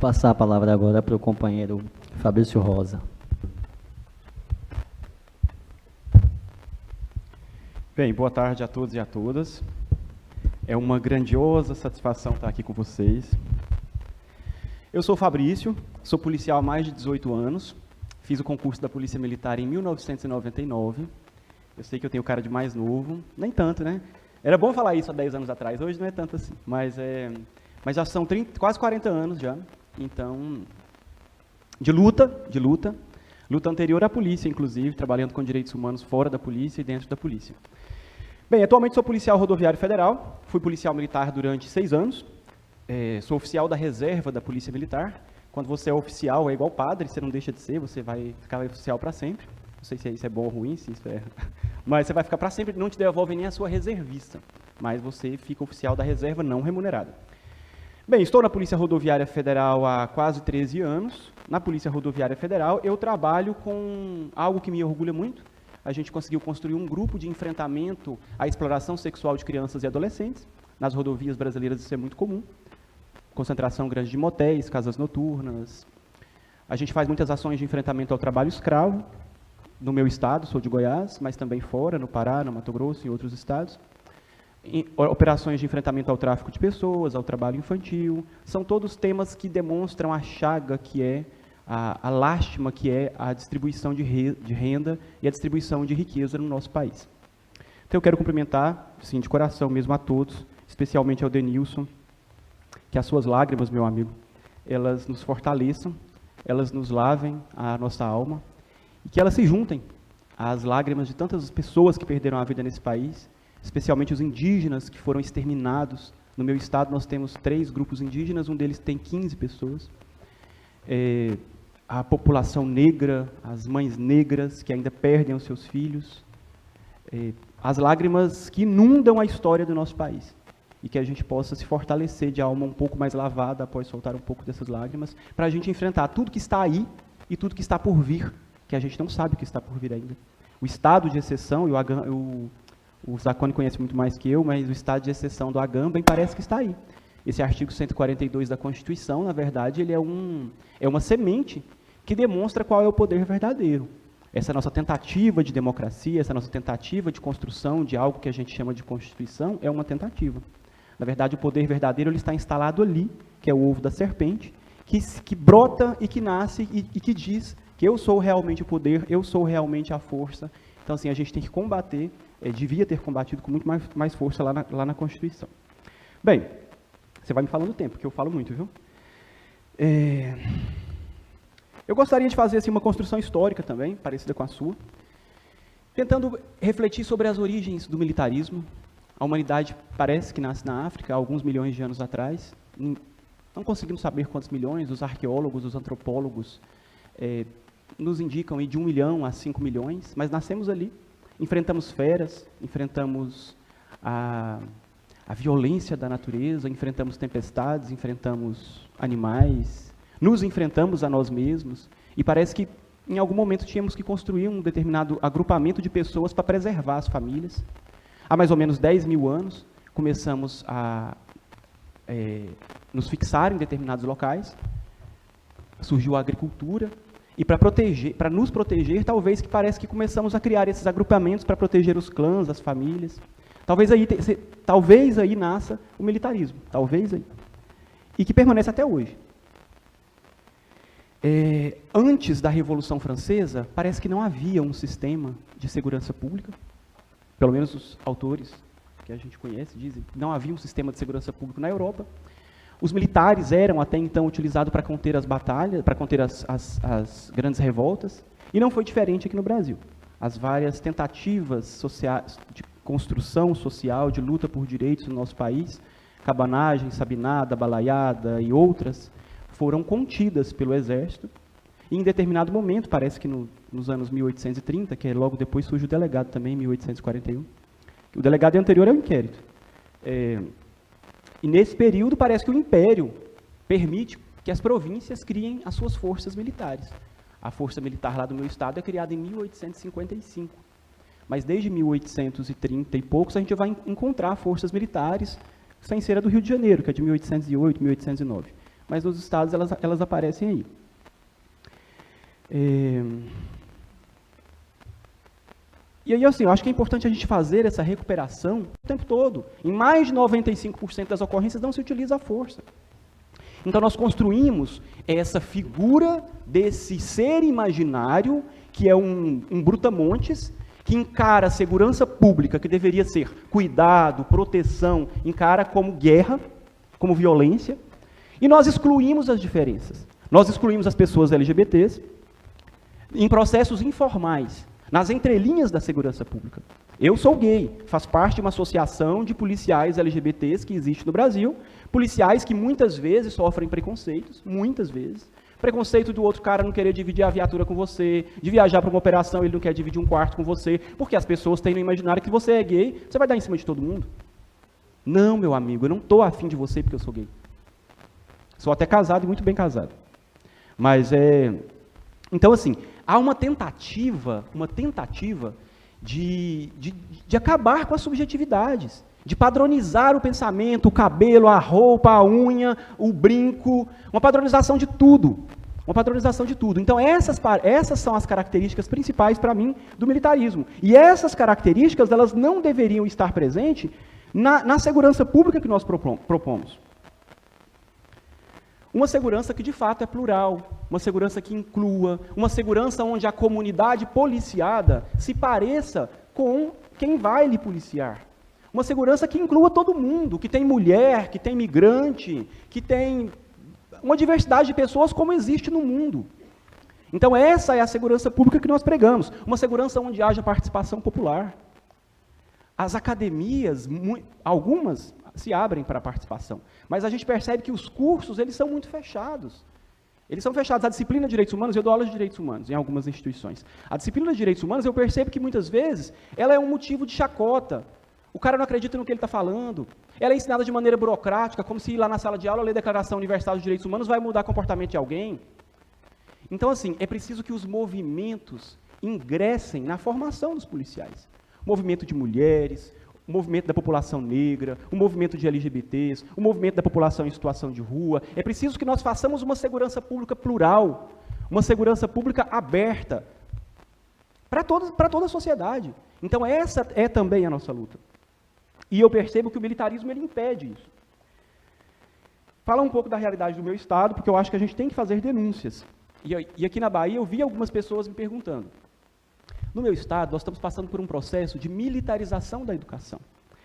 passar a palavra agora para o companheiro Fabrício Rosa. Bem, boa tarde a todos e a todas. É uma grandiosa satisfação estar aqui com vocês. Eu sou o Fabrício, sou policial há mais de 18 anos, fiz o concurso da Polícia Militar em 1999. Eu sei que eu tenho cara de mais novo, nem tanto, né? Era bom falar isso há 10 anos atrás, hoje não é tanto assim, mas já são quase 40 anos já, então, de luta anterior à polícia, inclusive, trabalhando com direitos humanos fora da polícia e dentro da polícia. Bem, atualmente sou policial rodoviário federal, fui policial militar durante 6 anos, sou oficial da reserva da Polícia Militar. Quando você é oficial, é igual padre, você não deixa de ser, você vai ficar oficial para sempre. Não sei se isso é bom ou ruim, se isso é... Mas você vai ficar para sempre, não te devolve nem a sua reservista, mas você fica oficial da reserva não remunerada. Bem, estou na Polícia Rodoviária Federal há quase 13 anos. Na Polícia Rodoviária Federal, eu trabalho com algo que me orgulha muito. A gente conseguiu construir um grupo de enfrentamento à exploração sexual de crianças e adolescentes. Nas rodovias brasileiras isso é muito comum. Concentração grande de motéis, casas noturnas. A gente faz muitas ações de enfrentamento ao trabalho escravo. No meu estado, sou de Goiás, mas também fora, no Pará, no Mato Grosso e outros estados. Operações de enfrentamento ao tráfico de pessoas, ao trabalho infantil. São todos temas que demonstram a chaga que é, a lástima que é a distribuição de renda e a distribuição de riqueza no nosso país. Então eu quero cumprimentar, sim, de coração mesmo a todos, especialmente ao Denilson, que as suas lágrimas, meu amigo, elas nos fortaleçam, elas nos lavem a nossa alma, e que elas se juntem às lágrimas de tantas pessoas que perderam a vida nesse país, especialmente os indígenas que foram exterminados. No meu estado nós temos 3 grupos indígenas, um deles tem 15 pessoas. A população negra, as mães negras que ainda perdem os seus filhos, as lágrimas que inundam a história do nosso país. E que a gente possa se fortalecer de alma um pouco mais lavada após soltar um pouco dessas lágrimas, para a gente enfrentar tudo que está aí e tudo que está por vir, que a gente não sabe o que está por vir ainda. O estado de exceção, e o Zacone conhece muito mais que eu, mas o estado de exceção do Agamben parece que está aí. Esse artigo 142 da Constituição, na verdade, ele é uma semente que demonstra qual é o poder verdadeiro. Essa nossa tentativa de democracia, essa nossa tentativa de construção de algo que a gente chama de Constituição, é uma tentativa. Na verdade, o poder verdadeiro ele está instalado ali, que é o ovo da serpente, que brota e que nasce e que diz que eu sou realmente o poder, eu sou realmente a força. Então, assim, a gente tem que combater, devia ter combatido com muito mais força lá na Constituição. Bem, você vai me falando o tempo, porque eu falo muito, viu? Eu gostaria de fazer assim, uma construção histórica também, parecida com a sua, tentando refletir sobre as origens do militarismo. A humanidade parece que nasce na África, há alguns milhões de anos atrás. Não conseguimos saber quantos milhões, os arqueólogos, os antropólogos nos indicam de 1 milhão a 5 milhões, mas nascemos ali, enfrentamos feras, enfrentamos a violência da natureza, enfrentamos tempestades, enfrentamos animais, nos enfrentamos a nós mesmos, e parece que em algum momento tínhamos que construir um determinado agrupamento de pessoas para preservar as famílias. Há mais ou menos 10 mil anos, começamos a nos fixar em determinados locais, surgiu a agricultura, e para nos proteger, talvez que parece que começamos a criar esses agrupamentos para proteger os clãs, as famílias. Talvez aí nasça o militarismo, talvez aí. E que permanece até hoje. Antes da Revolução Francesa, parece que não havia um sistema de segurança pública, pelo menos os autores que a gente conhece dizem que não havia um sistema de segurança pública na Europa. Os militares eram até então utilizados para conter as batalhas, para conter as grandes revoltas, e não foi diferente aqui no Brasil. As várias tentativas sociais, de construção social, de luta por direitos no nosso país, cabanagem, sabinada, balaiada e outras, foram contidas pelo Exército, e em determinado momento, parece que nos anos 1830, que logo depois surge o delegado também, em 1841, o delegado é anterior ao inquérito. E nesse período, parece que o Império permite que as províncias criem as suas forças militares. A força militar lá do meu estado é criada em 1855. Mas desde 1830 e poucos, a gente vai encontrar forças militares sem ser a do Rio de Janeiro, que é de 1808, 1809. mas nos estados elas aparecem aí. E aí, assim, eu acho que é importante a gente fazer essa recuperação o tempo todo. Em mais de 95% das ocorrências não se utiliza a força. Então, nós construímos essa figura desse ser imaginário, que é um brutamontes, que encara a segurança pública, que deveria ser cuidado, proteção, encara como guerra, como violência, e nós excluímos as diferenças. Nós excluímos as pessoas LGBTs em processos informais, nas entrelinhas da segurança pública. Eu sou gay, faço parte de uma associação de policiais LGBTs que existe no Brasil, policiais que muitas vezes sofrem preconceitos, muitas vezes. Preconceito do outro cara não querer dividir a viatura com você, de viajar para uma operação, ele não quer dividir um quarto com você, porque as pessoas têm no imaginário que você é gay, você vai dar em cima de todo mundo. Não, meu amigo, eu não estou afim de você porque eu sou gay. Sou até casado e muito bem casado. Mas então, assim, há uma tentativa de acabar com as subjetividades, de padronizar o pensamento, o cabelo, a roupa, a unha, o brinco, uma padronização de tudo. Então, essas são as características principais, para mim, do militarismo. E essas características, elas não deveriam estar presentes na segurança pública que nós propomos. Uma segurança que, de fato, é plural, uma segurança que inclua, uma segurança onde a comunidade policiada se pareça com quem vai lhe policiar. Uma segurança que inclua todo mundo, que tem mulher, que tem migrante, que tem uma diversidade de pessoas como existe no mundo. Então, essa é a segurança pública que nós pregamos, uma segurança onde haja participação popular. As academias, algumas se abrem para a participação, mas a gente percebe que os cursos, eles são muito fechados. Eles são fechados. A disciplina de direitos humanos, eu dou aula de direitos humanos em algumas instituições. A disciplina de direitos humanos, eu percebo que muitas vezes, ela é um motivo de chacota. O cara não acredita no que ele está falando. Ela é ensinada de maneira burocrática, como se ir lá na sala de aula, ler a Declaração Universal dos Direitos Humanos, vai mudar o comportamento de alguém. Então, assim, é preciso que os movimentos ingressem na formação dos policiais. O movimento de mulheres, o movimento da população negra, o movimento de LGBTs, o movimento da população em situação de rua. É preciso que nós façamos uma segurança pública plural, uma segurança pública aberta, para toda a sociedade. Então, essa é também a nossa luta. E eu percebo que o militarismo, ele impede isso. Falar um pouco da realidade do meu estado, porque eu acho que a gente tem que fazer denúncias. E aqui na Bahia, eu vi algumas pessoas me perguntando. No meu estado, nós estamos passando por um processo de militarização da educação.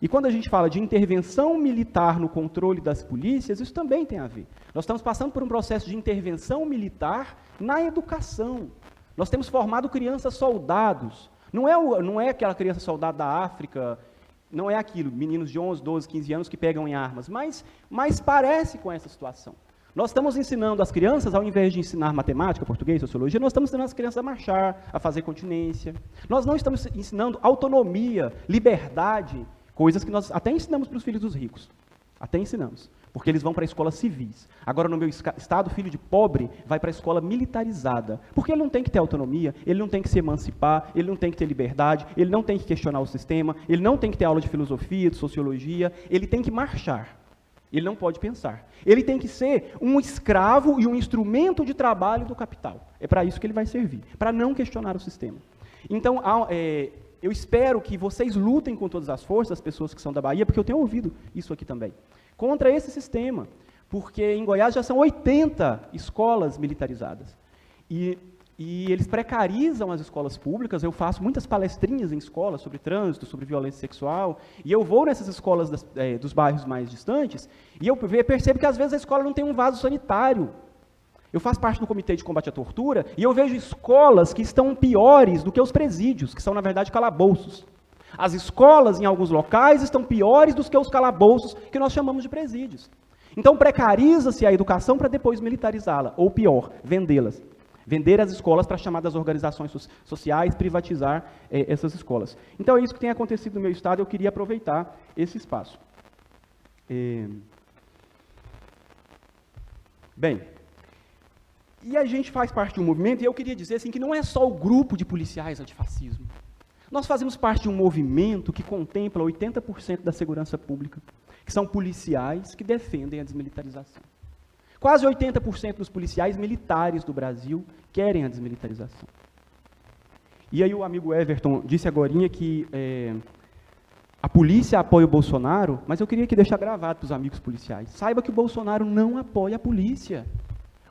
E quando a gente fala de intervenção militar no controle das polícias, isso também tem a ver. Nós estamos passando por um processo de intervenção militar na educação. Nós temos formado crianças soldados. Não é aquela criança soldado da África, não é aquilo, meninos de 11, 12, 15 anos que pegam em armas, mas parece com essa situação. Nós estamos ensinando as crianças, ao invés de ensinar matemática, português, sociologia, nós estamos ensinando as crianças a marchar, a fazer continência. Nós não estamos ensinando autonomia, liberdade, coisas que nós até ensinamos para os filhos dos ricos. Até ensinamos, porque eles vão para escolas civis. Agora, no meu estado, o filho de pobre vai para a escola militarizada, porque ele não tem que ter autonomia, ele não tem que se emancipar, ele não tem que ter liberdade, ele não tem que questionar o sistema, ele não tem que ter aula de filosofia, de sociologia, ele tem que marchar. Ele não pode pensar. Ele tem que ser um escravo e um instrumento de trabalho do capital. É para isso que ele vai servir, para não questionar o sistema. Então, eu espero que vocês lutem com todas as forças, as pessoas que são da Bahia, porque eu tenho ouvido isso aqui também, contra esse sistema, porque em Goiás já são 80 escolas militarizadas. E eles precarizam as escolas públicas. Eu faço muitas palestrinhas em escolas sobre trânsito, sobre violência sexual, e eu vou nessas escolas dos bairros mais distantes, e eu percebo que às vezes a escola não tem um vaso sanitário. Eu faço parte do Comitê de Combate à Tortura, e eu vejo escolas que estão piores do que os presídios, que são, na verdade, calabouços. As escolas, em alguns locais, estão piores do que os calabouços, que nós chamamos de presídios. Então, precariza-se a educação para depois militarizá-la, ou pior, vendê-las. Vender as escolas para chamadas organizações sociais, privatizar essas escolas. Então, é isso que tem acontecido no meu estado, eu queria aproveitar esse espaço. Bem, e a gente faz parte de um movimento, e eu queria dizer assim, que não é só o grupo de policiais antifascismo. Nós fazemos parte de um movimento que contempla 80% da segurança pública, que são policiais que defendem a desmilitarização. Quase 80% dos policiais militares do Brasil querem a desmilitarização. E aí o amigo Everton disse agorinha que a polícia apoia o Bolsonaro, mas eu queria que deixar gravado para os amigos policiais. Saiba que o Bolsonaro não apoia a polícia.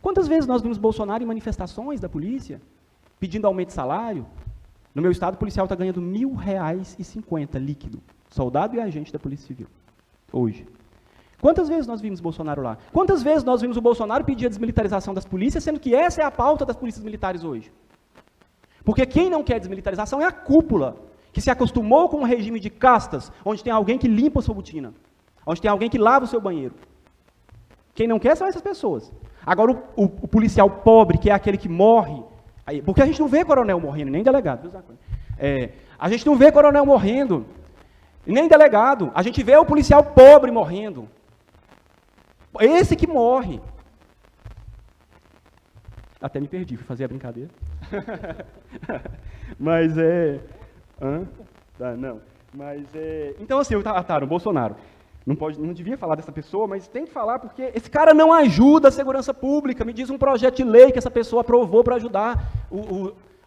Quantas vezes nós vimos Bolsonaro em manifestações da polícia, pedindo aumento de salário? No meu estado, o policial está ganhando R$ 1.050 líquido. Soldado e agente da Polícia Civil. Hoje. Quantas vezes nós vimos Bolsonaro lá? Quantas vezes nós vimos o Bolsonaro pedir a desmilitarização das polícias, sendo que essa é a pauta das polícias militares hoje? Porque quem não quer desmilitarização é a cúpula, que se acostumou com um regime de castas, onde tem alguém que limpa a sua botina, onde tem alguém que lava o seu banheiro. Quem não quer são essas pessoas. Agora, o policial pobre, que é aquele que morre, porque a gente não vê coronel morrendo, nem delegado. A gente não vê coronel morrendo, nem delegado. A gente vê o policial pobre morrendo. Esse que morre. Até me perdi, fui fazer a brincadeira. Mas então, assim, o Bolsonaro. Não devia falar dessa pessoa, mas tem que falar porque esse cara não ajuda a segurança pública. Me diz um projeto de lei que essa pessoa aprovou para ajudar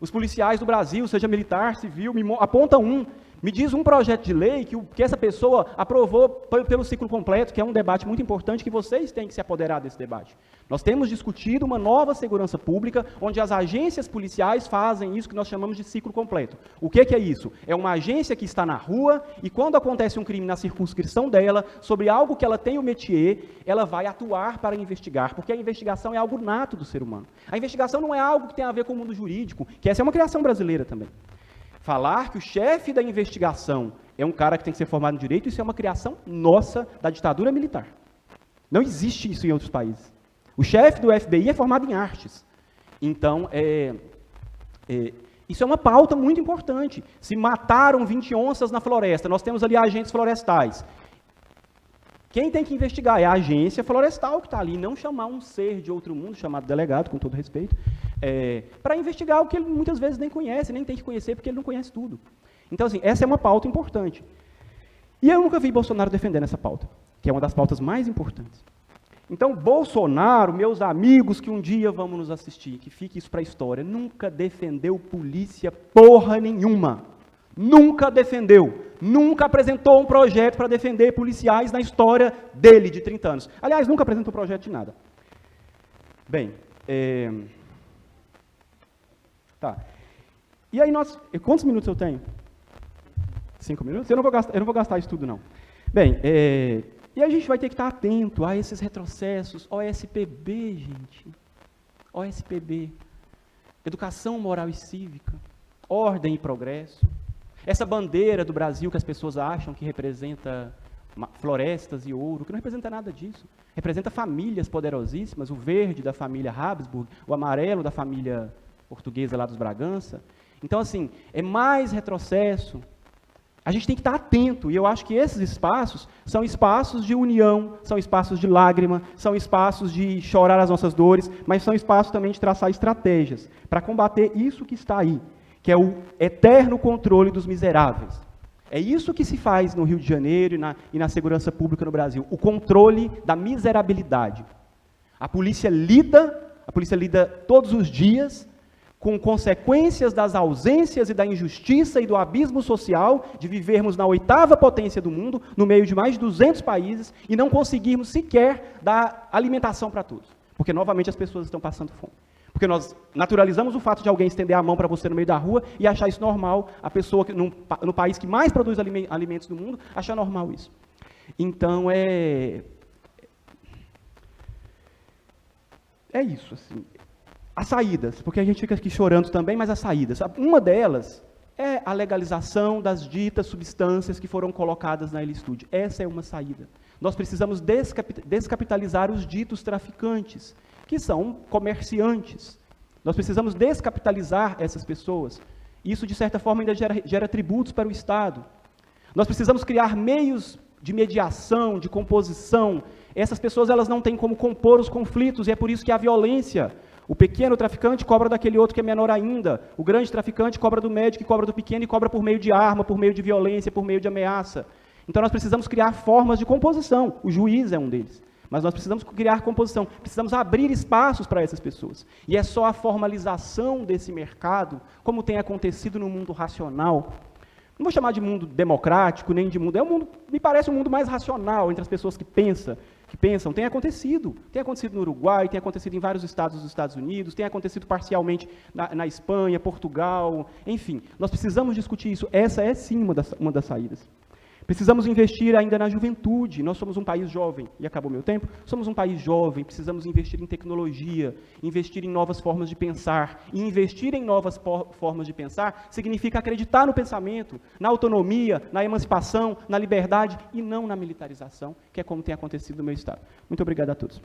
os policiais do Brasil, seja militar, civil, aponta um. Me diz um projeto de lei que essa pessoa aprovou pelo ciclo completo, que é um debate muito importante, que vocês têm que se apoderar desse debate. Nós temos discutido uma nova segurança pública, onde as agências policiais fazem isso que nós chamamos de ciclo completo. O que é isso? É uma agência que está na rua e quando acontece um crime na circunscrição dela, sobre algo que ela tem o métier, ela vai atuar para investigar, porque a investigação é algo nato do ser humano. A investigação não é algo que tem a ver com o mundo jurídico, que essa é uma criação brasileira também. Falar que o chefe da investigação é um cara que tem que ser formado em direito, isso é uma criação nossa, da ditadura militar. Não existe isso em outros países. O chefe do FBI é formado em artes. Então, isso é uma pauta muito importante. Se mataram 20 onças na floresta, nós temos ali agentes florestais. Quem tem que investigar é a agência florestal que está ali, não chamar um ser de outro mundo, chamado delegado, com todo respeito, para investigar o que ele muitas vezes nem conhece, nem tem que conhecer, porque ele não conhece tudo. Então, assim, essa é uma pauta importante. E eu nunca vi Bolsonaro defendendo essa pauta, que é uma das pautas mais importantes. Então, Bolsonaro, meus amigos que um dia vamos nos assistir, que fique isso para a história, nunca defendeu polícia porra nenhuma. Nunca defendeu. Nunca apresentou um projeto para defender policiais na história dele, de 30 anos. Aliás, nunca apresentou projeto de nada. Bem, tá. E aí quantos minutos eu tenho? 5 minutos? Eu não vou gastar isso tudo, não. Bem, e a gente vai ter que estar atento a esses retrocessos. OSPB, gente. OSPB. Educação moral e cívica. Ordem e progresso. Essa bandeira do Brasil que as pessoas acham que representa florestas e ouro, que não representa nada disso. Representa famílias poderosíssimas, o verde da família Habsburg, o amarelo da família portuguesa lá dos Bragança. Então, assim, é mais retrocesso. A gente tem que estar atento, e eu acho que esses espaços são espaços de união, são espaços de lágrima, são espaços de chorar as nossas dores, mas são espaços também de traçar estratégias para combater isso que está aí, que é o eterno controle dos miseráveis. É isso que se faz no Rio de Janeiro e na segurança pública no Brasil, o controle da miserabilidade. A polícia lida todos os dias com consequências das ausências e da injustiça e do abismo social de vivermos na 8ª potência do mundo, no meio de mais de 200 países, e não conseguirmos sequer dar alimentação para todos. Porque, novamente, as pessoas estão passando fome. Porque nós naturalizamos o fato de alguém estender a mão para você no meio da rua e achar isso normal, a pessoa que, no país que mais produz alimentos do mundo, achar normal isso. Então, é isso, assim. As saídas, porque a gente fica aqui chorando também, mas as saídas. Uma delas é a legalização das ditas substâncias que foram colocadas na Elistude. Essa é uma saída. Nós precisamos descapitalizar os ditos traficantes, que são comerciantes. Nós precisamos descapitalizar essas pessoas. Isso, de certa forma, ainda gera tributos para o Estado. Nós precisamos criar meios de mediação, de composição. Essas pessoas elas não têm como compor os conflitos, e é por isso que há violência. O pequeno traficante cobra daquele outro que é menor ainda. O grande traficante cobra do médio, que cobra do pequeno, e cobra por meio de arma, por meio de violência, por meio de ameaça. Então, nós precisamos criar formas de composição. O juiz é um deles. mas nós precisamos criar composição, precisamos abrir espaços para essas pessoas. E é só a formalização desse mercado, como tem acontecido no mundo racional. Não vou chamar de mundo democrático, nem de mundo... me parece um mundo mais racional, entre as pessoas que pensam. Tem acontecido no Uruguai, tem acontecido em vários estados dos Estados Unidos, tem acontecido parcialmente na Espanha, Portugal, enfim. Nós precisamos discutir isso. Essa é, sim, uma das saídas. Precisamos investir ainda na juventude. Nós somos um país jovem, e acabou meu tempo, somos um país jovem, precisamos investir em tecnologia, investir em novas formas de pensar. E investir em novas formas de pensar significa acreditar no pensamento, na autonomia, na emancipação, na liberdade, e não na militarização, que é como tem acontecido no meu estado. Muito obrigado a todos.